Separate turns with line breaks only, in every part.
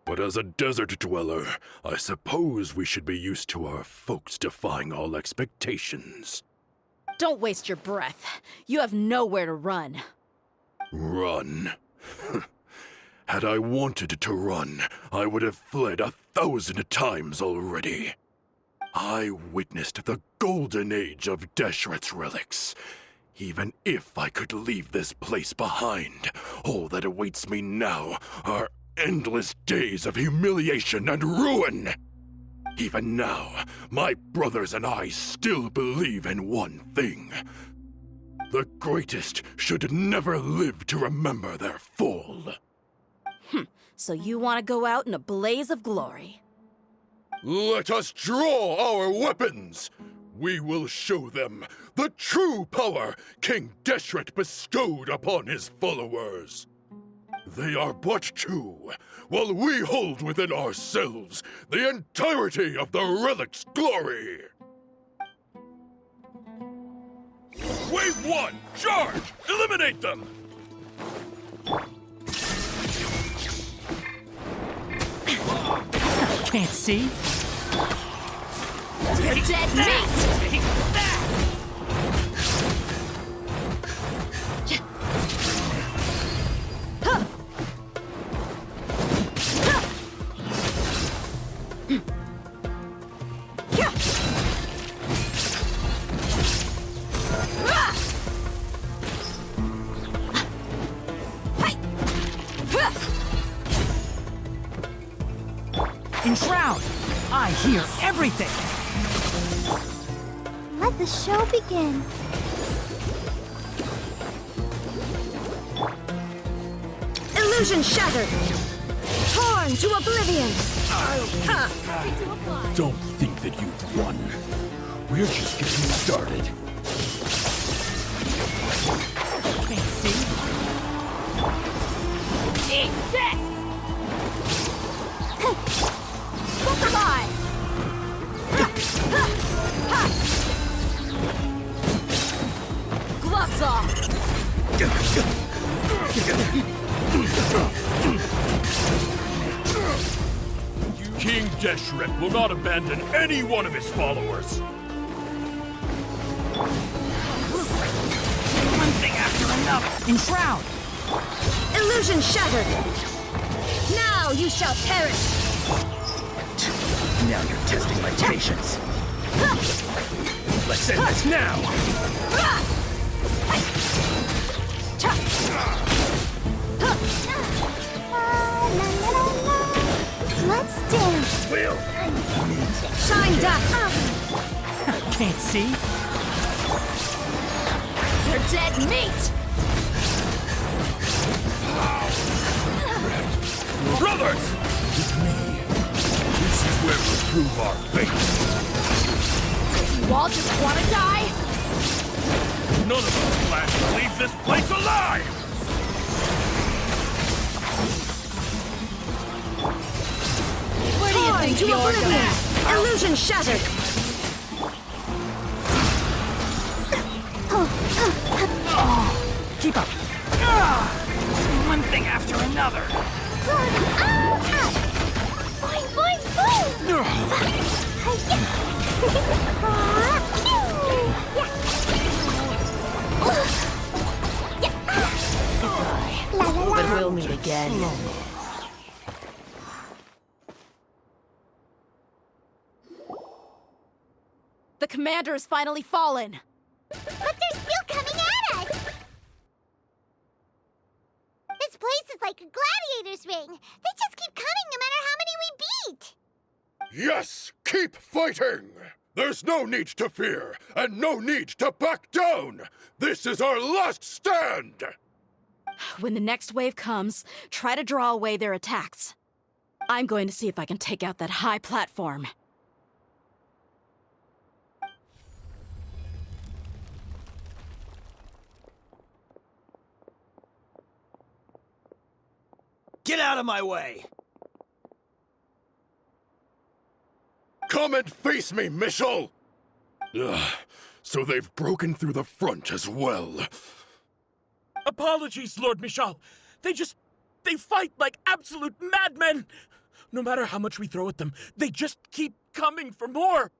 But as a desert dweller, I suppose we should be used to our folks defying all expectations.
Don't waste your breath. You have nowhere to run.
Run? Had I wanted to run, I would have fled 1,000 times already. I witnessed the golden age of Deshret's relics. Even if I could leave this place behind, all that awaits me now are endless days of humiliation and ruin. Even now, my brothers and I still believe in one thing. The greatest should never live to remember their fall.
So you want to go out in a blaze of glory.
Let us draw our weapons! We will show them the true power King Deshret bestowed upon his followers. They are but two, while we hold within ourselves the entirety of the relic's glory. Wave 1, charge! Eliminate them!
Can't see?
You're dead meat!
Take that! Enshroud! I hear everything!
Let the show begin.
Illusion shattered! Torn to oblivion!
Don't think that you've won. We're just getting started.
Can't see?
Eat this! Goodbye! Gloves off!
King Deshret will not abandon any one of his followers.
One thing after another! Enshroud!
Illusion shattered! Now you shall perish!
Now you're testing my patience. Let's end this now!
Let's dance.
Will!
Shine down!
Can't see?
You're dead meat!
Brothers! With me, this is where we prove our fate.
You all just want to die?
None of us plan to leave this place alive!
Where do you think you're going? Illusion shattered!
Keep up! One thing after another!
Boing, boing, boing!
But we'll meet again. The commander has finally fallen!
But they're still coming at us! This place is like a gladiator's ring. They just keep coming no matter how many we beat!
Yes, keep fighting! There's no need to fear, and no need to back down! This is our last stand!
When the next wave comes, try to draw away their attacks. I'm going to see if I can take out that high platform.
Get out of my way!
Come and face me, Michel! Ugh, so they've broken through the front as well.
Apologies, Lord Michal. They fight like absolute madmen.
No matter how much we throw at them, they just keep coming for more!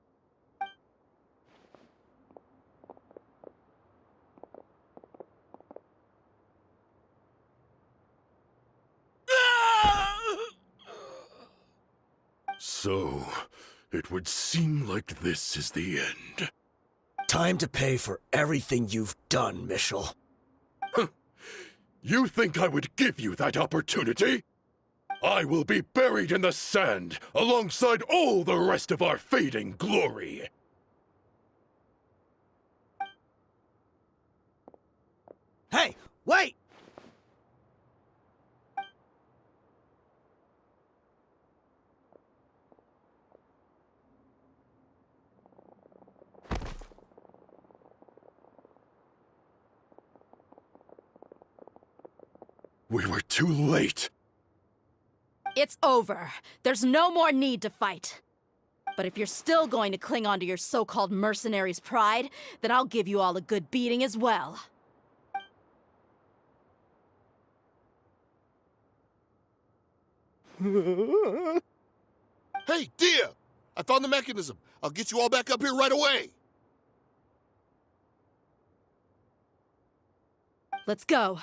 So, it would seem like this is the end.
Time to pay for everything you've done, Mitchell.
You think I would give you that opportunity? I will be buried in the sand alongside all the rest of our fading glory.
Hey, wait!
We were too late.
It's over. There's no more need to fight. But if you're still going to cling on to your so-called mercenary's pride, then I'll give you all a good beating as well.
Hey, dear! I found the mechanism. I'll get you all back up here right away.
Let's go.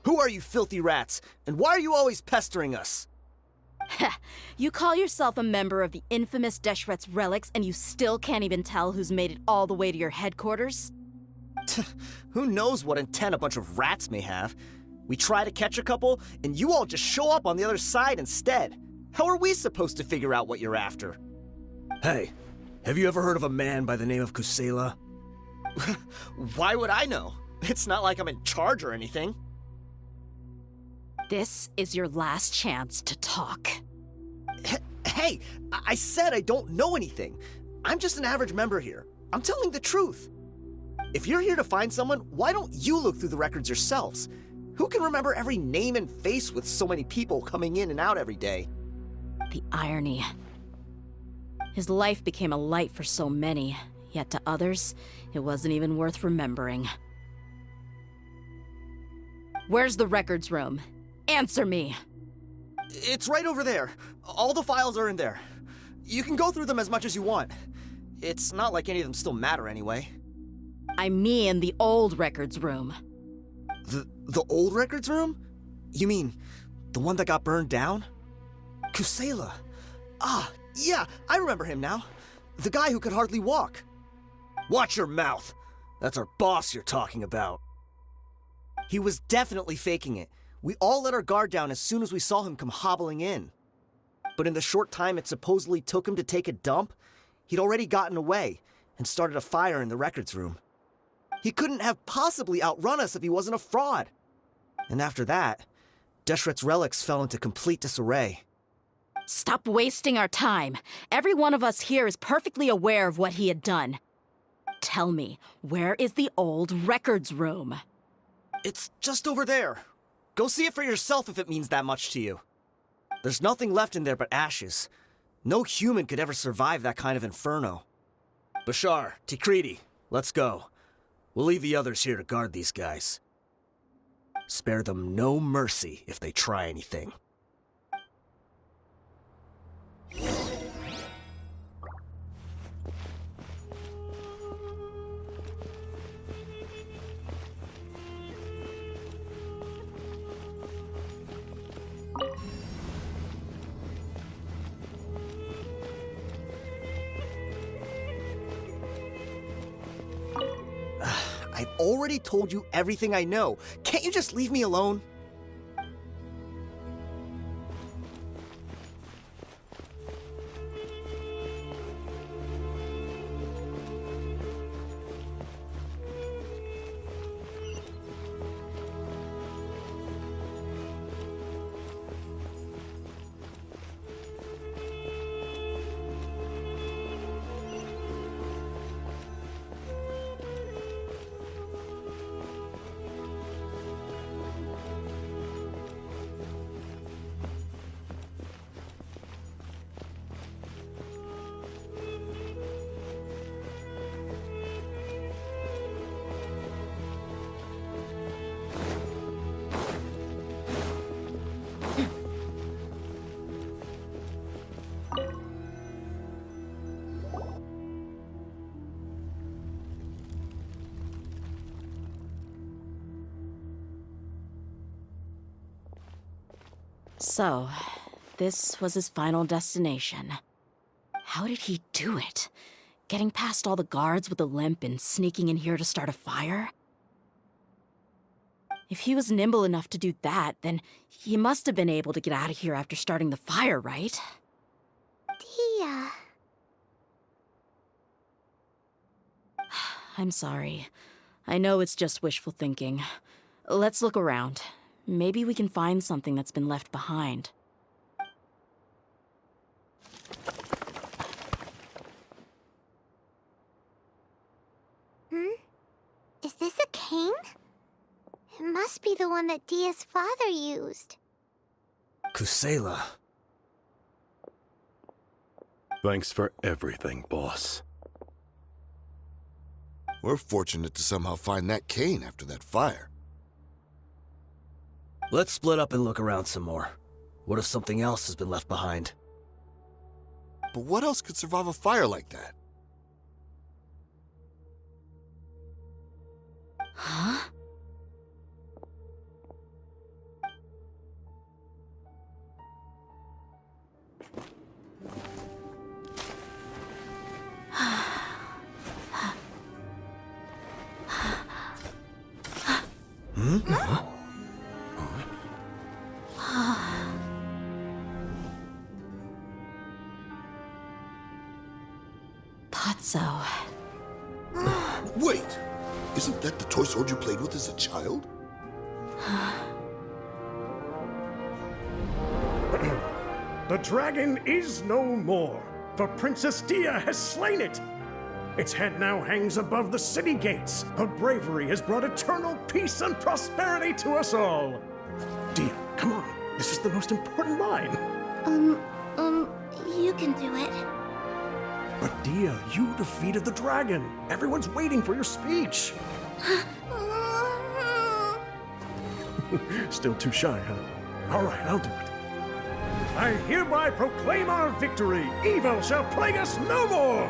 Who are you filthy rats? And why are you always pestering us?
You call yourself a member of the infamous Deshret's relics, and you still can't even tell who's made it all the way to your headquarters?
Who knows what intent a bunch of rats may have? We try to catch a couple, and you all just show up on the other side instead. How are we supposed to figure out what you're after? Hey, have you ever heard of a man by the name of Kusela? Why would I know? It's not like I'm in charge or anything.
This is your last chance to talk.
Hey, I said I don't know anything. I'm just an average member here. I'm telling the truth. If you're here to find someone, why don't you look through the records yourselves? Who can remember every name and face with so many people coming in and out every day?
The irony. His life became a light for so many, yet to others, it wasn't even worth remembering. Where's the records room? Answer me!
It's right over there. All the files are in there. You can go through them as much as you want. It's not like any of them still matter anyway.
I mean the old records room.
The old records room? You mean the one that got burned down? Kusela. Ah, yeah, I remember him now. The guy who could hardly walk. Watch your mouth. That's our boss you're talking about. He was definitely faking it. We all let our guard down as soon as we saw him come hobbling in. But in the short time it supposedly took him to take a dump, he'd already gotten away and started a fire in the records room. He couldn't have possibly outrun us if he wasn't a fraud. And after that, Deshret's relics fell into complete disarray.
Stop wasting our time. Every one of us here is perfectly aware of what he had done. Tell me, where is the old records room?
It's just over there. Go see it for yourself if it means that much to you. There's nothing left in there but ashes. No human could ever survive that kind of inferno. Bashar, Tikriti, let's go. We'll leave the others here to guard these guys. Spare them no mercy if they try anything. I've already told you everything I know. Can't you just leave me alone?
So, this was his final destination. How did he do it? Getting past all the guards with a limp and sneaking in here to start a fire? If he was nimble enough to do that, then he must have been able to get out of here after starting the fire, right?
Tia.
I'm sorry. I know it's just wishful thinking. Let's look around. Maybe we can find something that's been left behind.
Is this a cane? It must be the one that Dia's father used.
Kusela.
Thanks for everything, boss.
We're fortunate to somehow find that cane after that fire.
Let's split up and look around some more. What if something else has been left behind?
But what else could survive a fire like that?
Huh? Patso.
Wait! Isn't that the toy sword you played with as a child?
The dragon is no more, for Princess Dia has slain it. Its head now hangs above the city gates. Her bravery has brought eternal peace and prosperity to us all. Dia, come on. This is the most important line.
You can do it.
But Dia, you defeated the dragon. Everyone's waiting for your speech. Still too shy, huh? All right, I'll do it. I hereby proclaim our victory. Evil shall plague us no more!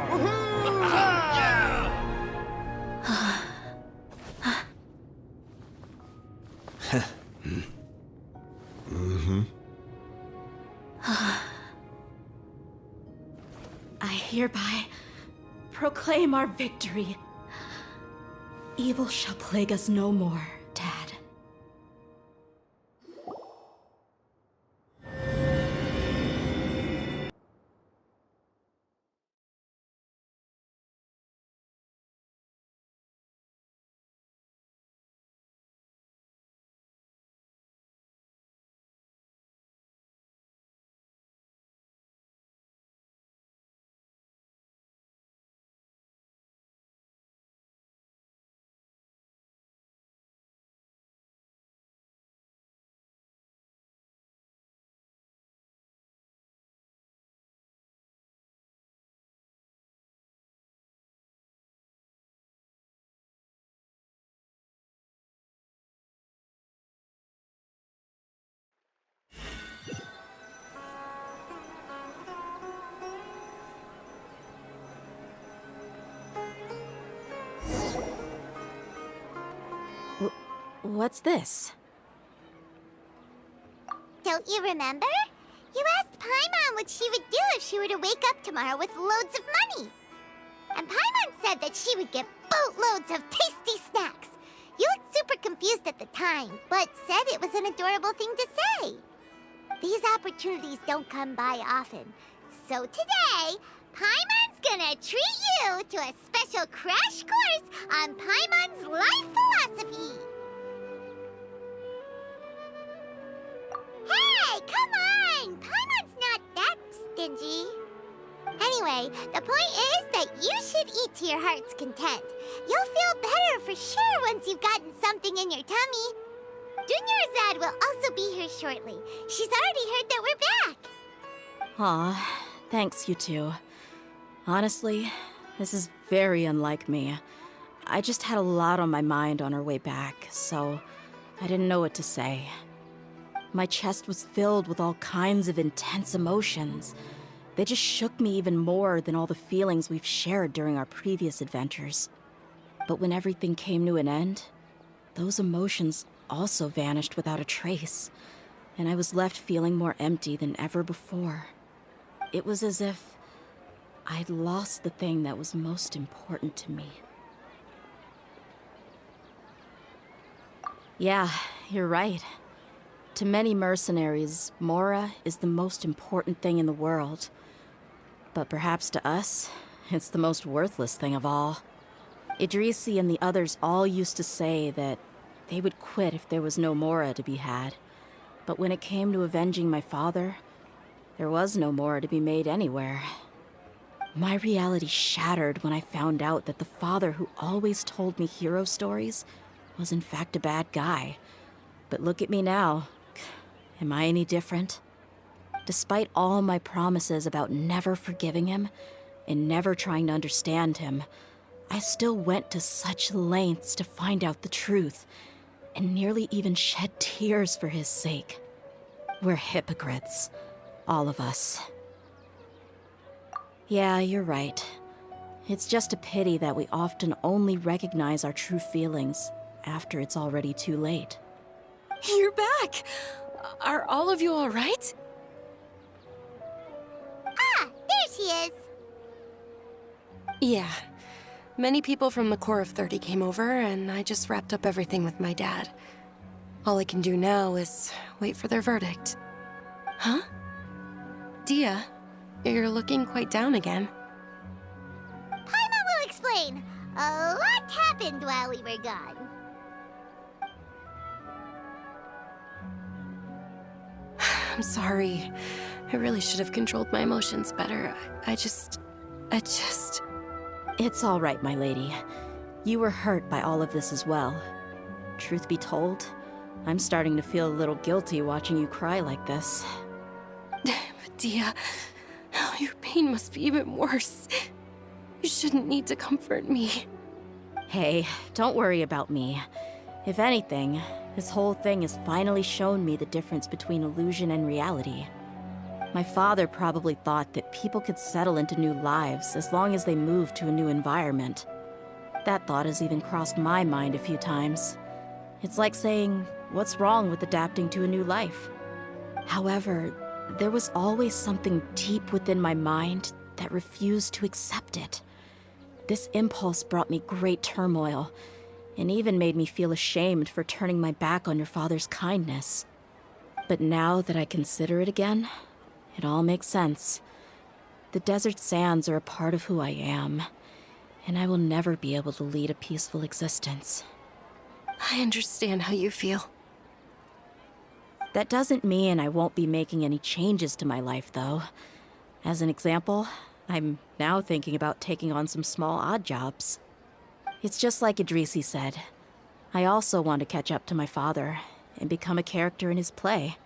I hereby proclaim our victory. Evil shall plague us no more, Dad. What's this?
Don't you remember? You asked Paimon what she would do if she were to wake up tomorrow with loads of money. And Paimon said that she would get boatloads of tasty snacks. You looked super confused at the time, but said it was an adorable thing to say. These opportunities don't come by often. So today, Paimon's gonna treat you to a special crash course on Paimon's life philosophy. Hey, come on! Paimon's not that stingy. Anyway, the point is that you should eat to your heart's content. You'll feel better for sure once you've gotten something in your tummy. Dunyarzad will also be here shortly. She's already heard that we're back.
Aw, thanks, you two. Honestly, this is very unlike me. I just had a lot on my mind on our way back, so I didn't know what to say. My chest was filled with all kinds of intense emotions. They just shook me even more than all the feelings we've shared during our previous adventures. But when everything came to an end, those emotions also vanished without a trace, and I was left feeling more empty than ever before. It was as if I'd lost the thing that was most important to me. Yeah, you're right. To many mercenaries, Mora is the most important thing in the world. But perhaps to us, it's the most worthless thing of all. Idrisi and the others all used to say that they would quit if there was no Mora to be had. But when it came to avenging my father, there was no Mora to be made anywhere. My reality shattered when I found out that the father who always told me hero stories was in fact a bad guy. But look at me now. Am I any different? Despite all my promises about never forgiving him and never trying to understand him, I still went to such lengths to find out the truth, and nearly even shed tears for his sake. We're hypocrites, all of us. Yeah, you're right. It's just a pity that we often only recognize our true feelings after it's already too late.
You're back! Are all of you alright?
Ah, there she is.
Yeah. Many people from the Corps of 30 came over, and I just wrapped up everything with my dad. All I can do now is wait for their verdict. Huh? Dia, you're looking quite down again.
Paimon will explain. A lot happened while we were gone.
I'm sorry. I really should have controlled my emotions better. I just...
It's all right, my lady. You were hurt by all of this as well. Truth be told, I'm starting to feel a little guilty watching you cry like this.
But Dia, your pain must be even worse. You shouldn't need to comfort me.
Hey, don't worry about me. If anything, this whole thing has finally shown me the difference between illusion and reality. My father probably thought that people could settle into new lives as long as they moved to a new environment. That thought has even crossed my mind a few times. It's like saying, what's wrong with adapting to a new life? However, there was always something deep within my mind that refused to accept it. This impulse brought me great turmoil, and even made me feel ashamed for turning my back on your father's kindness. But now that I consider it again, it all makes sense. The desert sands are a part of who I am, and I will never be able to lead a peaceful existence.
I understand how you feel.
That doesn't mean I won't be making any changes to my life, though. As an example, I'm now thinking about taking on some small odd jobs. It's just like Idrisi said. I also want to catch up to my father and become a character in his play.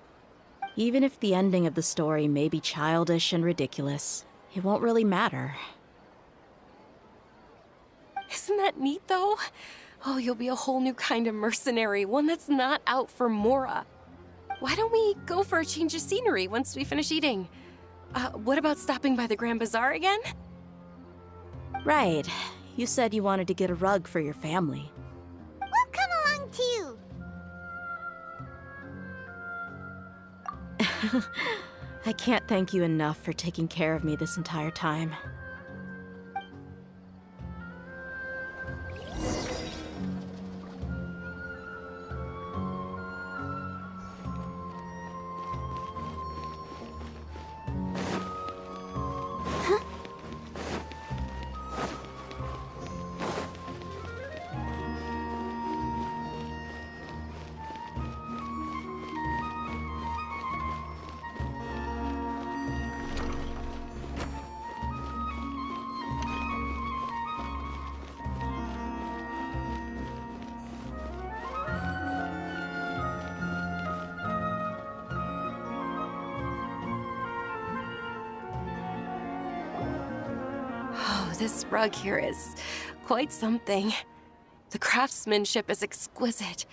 Even if the ending of the story may be childish and ridiculous, it won't really matter.
Isn't that neat, though? Oh, you'll be a whole new kind of mercenary, one that's not out for Mora. Why don't we go for a change of scenery once we finish eating? What about stopping by the Grand Bazaar again?
Right. You said you wanted to get a rug for your family.
We'll come along too.
I can't thank you enough for taking care of me this entire time.
This rug here is quite something. The craftsmanship is exquisite,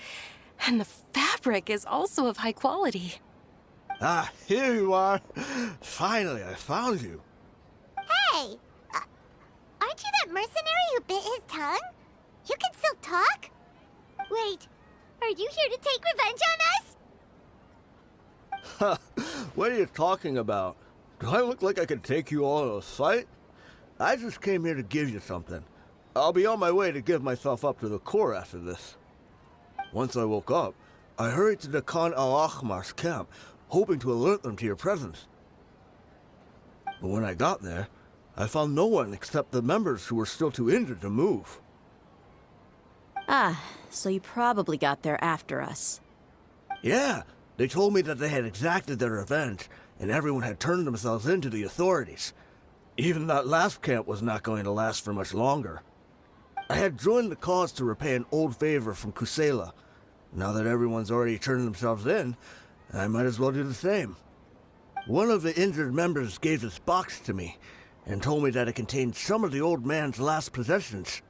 and the fabric is also of high quality.
Ah, here you are. Finally, I found you.
Hey! Aren't you that mercenary who bit his tongue? You can still talk? Wait, are you here to take revenge on us?
What are you talking about? Do I look like I could take you all in a fight? I just came here to give you something. I'll be on my way to give myself up to the Corps after this. Once I woke up, I hurried to the Khan al-Ahmar's camp, hoping to alert them to your presence. But when I got there, I found no one except the members who were still too injured to move.
Ah, so you probably got there after us.
Yeah, they told me that they had exacted their revenge, and everyone had turned themselves in to the authorities. Even that last camp was not going to last for much longer. I had joined the cause to repay an old favor from Kusela. Now that everyone's already turned themselves in, I might as well do the same. One of the injured members gave this box to me, and told me that it contained some of the old man's last possessions.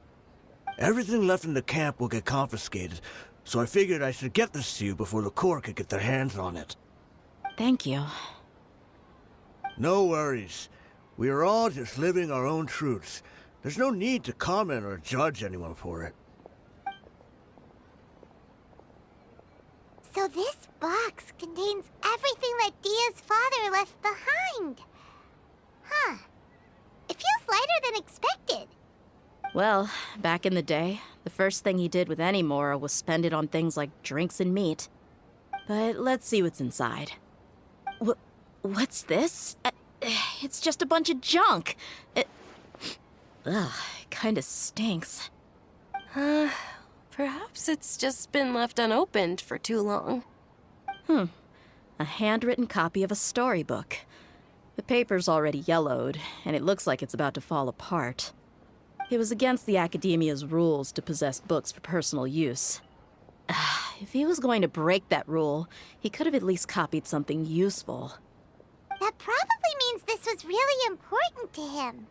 Everything left in the camp will get confiscated, so I figured I should get this to you before the Corps could get their hands on it.
Thank you.
No worries. We are all just living our own truths. There's no need to comment or judge anyone for it.
So this box contains everything that Dia's father left behind. Huh. It feels lighter than expected.
Well, back in the day, the first thing he did with any Mora was spend it on things like drinks and meat. But let's see what's inside. What's this? It's just a bunch of junk. Ugh, it kinda stinks.
Perhaps it's just been left unopened for too long.
A handwritten copy of a storybook. The paper's already yellowed, and it looks like it's about to fall apart. It was against the Academia's rules to possess books for personal use. If he was going to break that rule, he could have at least copied something useful.
That probably means this was really important to him.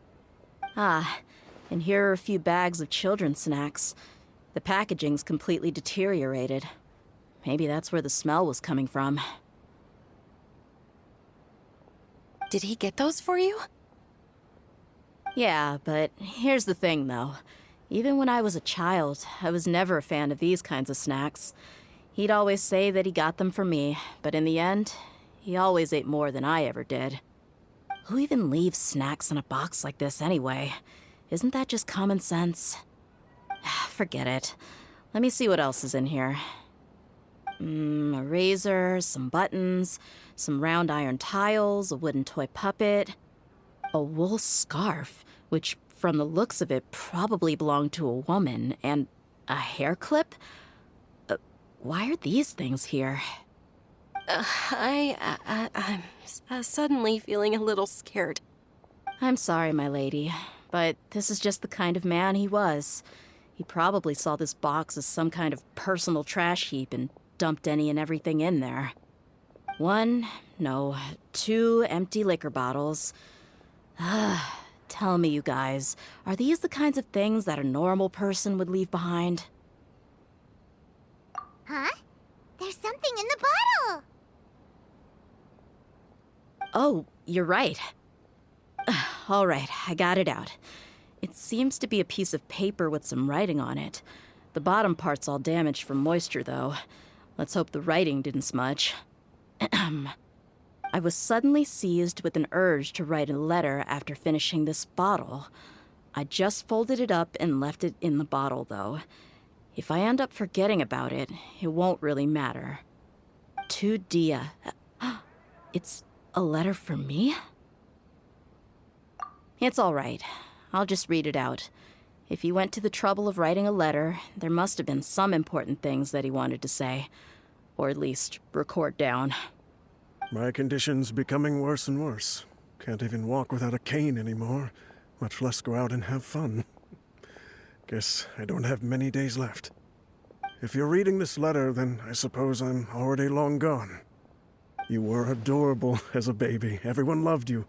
And here are a few bags of children's snacks. The packaging's completely deteriorated. Maybe that's where the smell was coming from.
Did he get those for you?
Yeah, but here's the thing, though. Even when I was a child, I was never a fan of these kinds of snacks. He'd always say that he got them for me, but in the end, he always ate more than I ever did. Who even leaves snacks in a box like this anyway? Isn't that just common sense? Forget it. Let me see what else is in here. A razor, some buttons, some round iron tiles, a wooden toy puppet, a wool scarf, which from the looks of it probably belonged to a woman, and a hair clip? Why are these things here?
I'm suddenly feeling a little scared.
I'm sorry, my lady, but this is just the kind of man he was. He probably saw this box as some kind of personal trash heap and dumped any and everything in there. 2 empty liquor bottles. Tell me, you guys, are these the kinds of things that a normal person would leave behind?
Huh? There's something in the bottle!
Oh, you're right. All right, I got it out. It seems to be a piece of paper with some writing on it. The bottom part's all damaged from moisture, though. Let's hope the writing didn't smudge. I was suddenly seized with an urge to write a letter after finishing this bottle. I just folded it up and left it in the bottle, though. If I end up forgetting about it, it won't really matter. To Dia. It's a letter for me? It's all right. I'll just read it out. If he went to the trouble of writing a letter, there must have been some important things that he wanted to say. Or at least record down.
My condition's becoming worse and worse. Can't even walk without a cane anymore, much less go out and have fun. Guess I don't have many days left. If you're reading this letter, then I suppose I'm already long gone. You were adorable as a baby. Everyone loved you.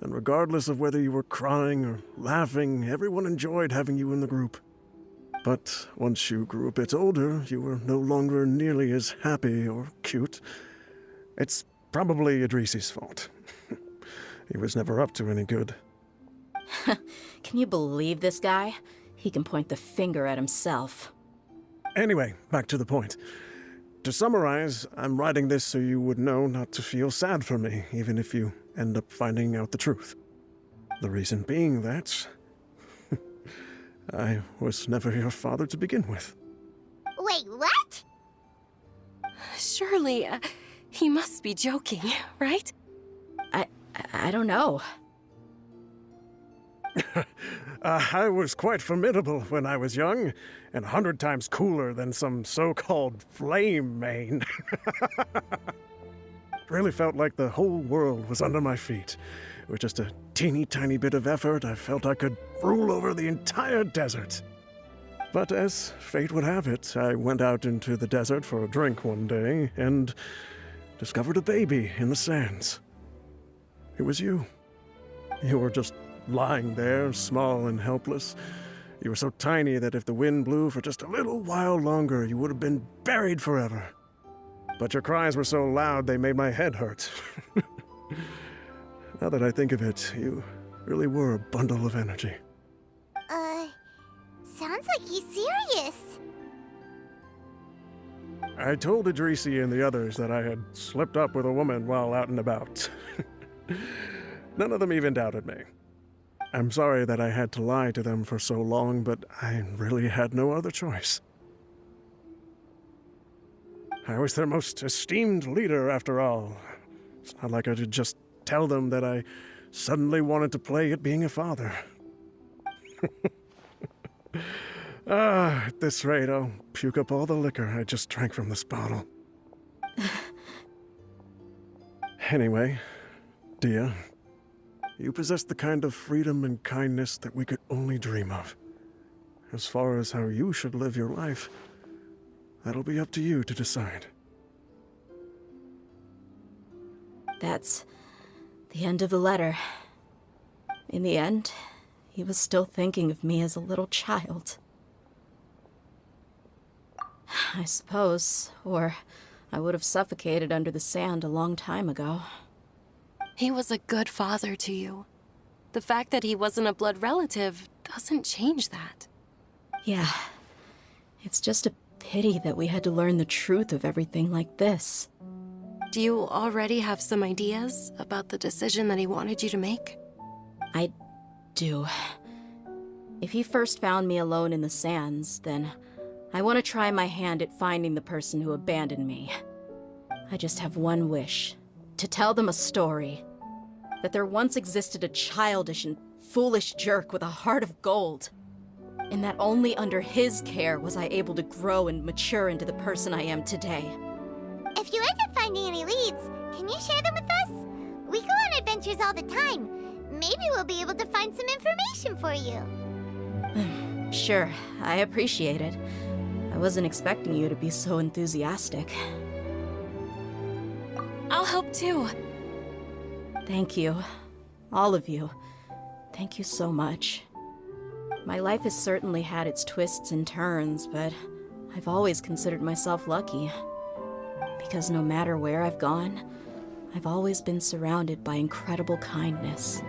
And regardless of whether you were crying or laughing, everyone enjoyed having you in the group. But once you grew a bit older, you were no longer nearly as happy or cute. It's probably Idrisi's fault. He was never up to any good.
Can you believe this guy? He can point the finger at himself.
Anyway, back to the point. To summarize, I'm writing this so you would know not to feel sad for me, even if you end up finding out the truth. The reason being that I was never your father to begin with.
Wait, what?
Surely, he must be joking, right?
I don't know.
I was quite formidable when I was young, and 100 times cooler than some so-called flame main. Really felt like the whole world was under my feet. With just a teeny tiny bit of effort, I felt I could rule over the entire desert. But as fate would have it, I went out into the desert for a drink one day, and discovered a baby in the sands. It was you. You were just lying there, small and helpless. You were so tiny that if the wind blew for just a little while longer, you would have been buried forever. But your cries were so loud they made my head hurt. Now that I think of it, you really were a bundle of energy.
Sounds like he's serious.
I told Idrisi and the others that I had slipped up with a woman while out and about. None of them even doubted me. I'm sorry that I had to lie to them for so long, but I really had no other choice. I was their most esteemed leader, after all. It's not like I could just tell them that I suddenly wanted to play at being a father. At this rate, I'll puke up all the liquor I just drank from this bottle. Anyway, Dia, you possess the kind of freedom and kindness that we could only dream of. As far as how you should live your life, that'll be up to you to decide.
That's the end of the letter. In the end, he was still thinking of me as a little child. I suppose, or I would have suffocated under the sand a long time ago.
He was a good father to you. The fact that he wasn't a blood relative doesn't change that.
Yeah. It's just a pity that we had to learn the truth of everything like this.
Do you already have some ideas about the decision that he wanted you to make?
I do. If he first found me alone in the sands, then I want to try my hand at finding the person who abandoned me. I just have one wish. To tell them a story. That there once existed a childish and foolish jerk with a heart of gold. And that only under his care was I able to grow and mature into the person I am today.
If you end up finding any leads, can you share them with us? We go on adventures all the time. Maybe we'll be able to find some information for you.
Sure, I appreciate it. I wasn't expecting you to be so enthusiastic.
I'll help too.
Thank you. All of you. Thank you so much. My life has certainly had its twists and turns, but I've always considered myself lucky. Because no matter where I've gone, I've always been surrounded by incredible kindness.